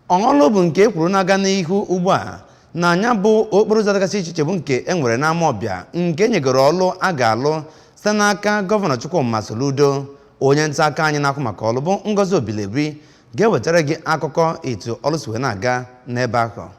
ọṅụlụ bụ nke kwuru na-aga n'ihu ugbu a na anya bụ okporo ụzọ dịgasị iche iche bụ nke enwere n'Amawbia nke nyegoro ọlụ a ga-alụ site n'aka gọvanọ Chukwuma Soludo. Onye nta aka anyị na-akwụ maka ọlụ bụ Ngozi Obileri ga-ewetara gị akụkọ etu ọlụ si wee na-aga n'ebe ahụ.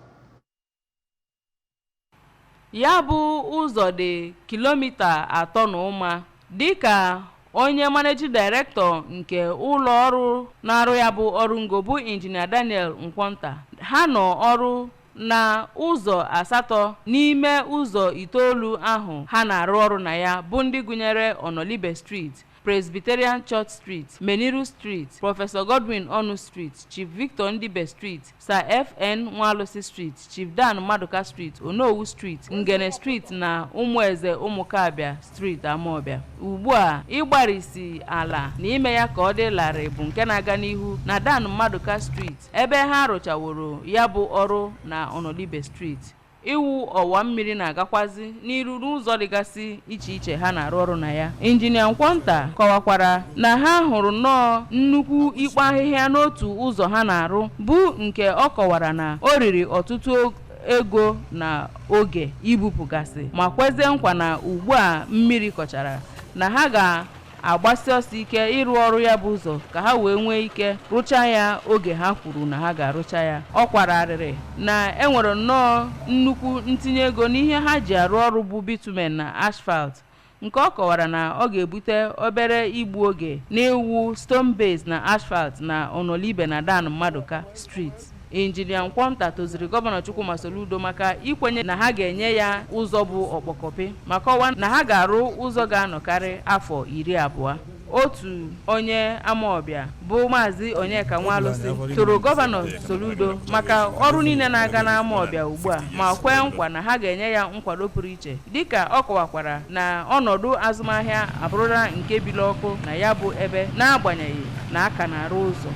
Ya bụ ụzọ dị kilomita 3.1 dịka onye managing director nke ụlọ ọrụ na-arụ ya bụ ọrụ ngo bụ injinia Daniel Nkwonta. Ha nọ ọrụ na ụzọ 8 n'ime ụzọ 9 ahụ ha na-arụ ọrụ na ya bụ ndị gụnyere Onolibe Street, Presbyterian Church Street, Meniru Street, Professor Godwin Onu Street, Chief Victor Ndibe Street, Sir F.N. Nwalusi Street, Chief Dan Maduka Street, Onowu Street, Ngene Street na Ụmụeze Ụmụkabia Street Amawbia. Ugbu a ịgbarisi ala na ime ya ka ọ dị larịị bụ nke na-aga n'ihu na Dan Maduka Street ebe ha rụchaworo ya bụ ọrụ na Onolibe Street. Iwu ọwa mmiri na-agakwazi n'iru n'ụzọ dịgasị iche iche ha na-arụ ọrụ na ya. Injinia Nkwonta kọwakwara na ha hụrụ nnọọ nnukwu ikpo ahịhịa n'otu ụzọ ha na-arụ bụ nke ọ kọwara na o riri ọtụtụ ego na oge ibupụgasị ma kwezie nkwa na ugbu a mmiri kọchara na ha ga-agbasi ọsọ ike ịrụ ọrụ ya bụ ụzọ ka ha wee nwee ike rụcha ya oge ha kwuru na ha ga-arụcha ya. Ọ kwara arịrị na enwere nnọọ nnukwu ntinye ego n'ihe ha ji arụ ọrụ bụ bitumen na asphalt nke ọ kọwara na ọ ga-ebute obere igbu oge n'iwu stone base na asphalt na Onolibe na Dan Maduka Street. Injinia Nkwonta toziri gọvanọ Chukwuma Soludo maka ikwenye na ha ga-enye ya ụzọ bụ ọkpọkọpị ma kọwaa na ha ga-arụ ụzọ ga-anọkarị afọ 20. Otu onye Amawbia bụ Maazị Onyeka Nwalusi toro gọvanọ Soludo maka ọrụ niile na-aga n'Amawbia ugbu a ma kwee nkwa na ha ga-enye ya nkwado pụrụ iche dịka ọ kọwakwara na ọnọdụ azụmahịa abụrụla nke bili ọkụ na ya bụ ebe n'agbanyeghị na aka na-arụ ụzọ.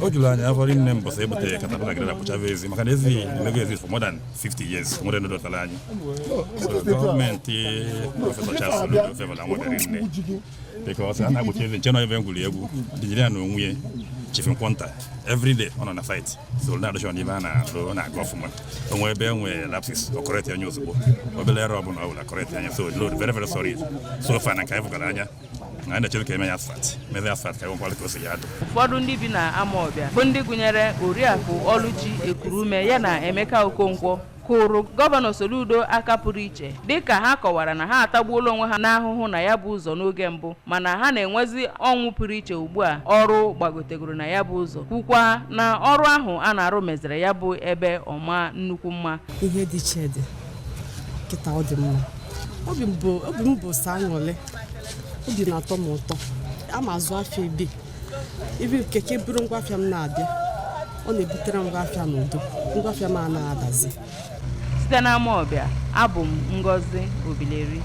O juru anya afọ nne m bọsa ebute katapila gịrị apụchava ezi maka na ezi emego ezi for more than 50 years nwere ndọtara anyị. So gọọmenti Prọfesọ Charles Soludo favola nwere nne because a na-agbochi ezi nche nọ ebe egwuregwu injinia na onwe Chief Nkwonta every day ọ nọ na fight so na-adọchọ n'ime a na-arụ na-aga ọfụma onwe ebe enwe lapses ọ kọrekt anya ozugbo obele ere ọbụla ọ bụla kọrekt anya so very very sorry so far na ka anyị fụgara anya na ndị chere ka eme ya asfalt mebe asfalt ka nkwalị ka o si ya adụ. Ụfọdụ ndị bi na Amawbia bụ ndị gụnyere Oriakụ Oluchi Ekurume ya na Emeka Okonkwo kụrụ gọvanọ Soludo aka pụrụ iche dịka ha kọwara na ha atagbuola onwe ha n'ahụhụ na ya bụ ụzọ n'oge mbụ mana ha na-enwezi ọnwụ pụrụ iche ugbu a ọrụ gbagotegoro na ya bụ ụzọ kwukwa na ọrụ ahụ a na-arụ meziri ya bụ ebe ọma nnukwu mma. Ihe dị iche dị kịta ọ dị mma obi m bụ sa aṅụrị obi na-atọ m ụtọ ama azụ afịa ebe keke buru ngwaafịa m na-abịa ọ na-ebutere ngwaafịa n'udo ngwaafịa m anaghị adazi. Site n'Amawbia, abụ m Ngozi Obileri.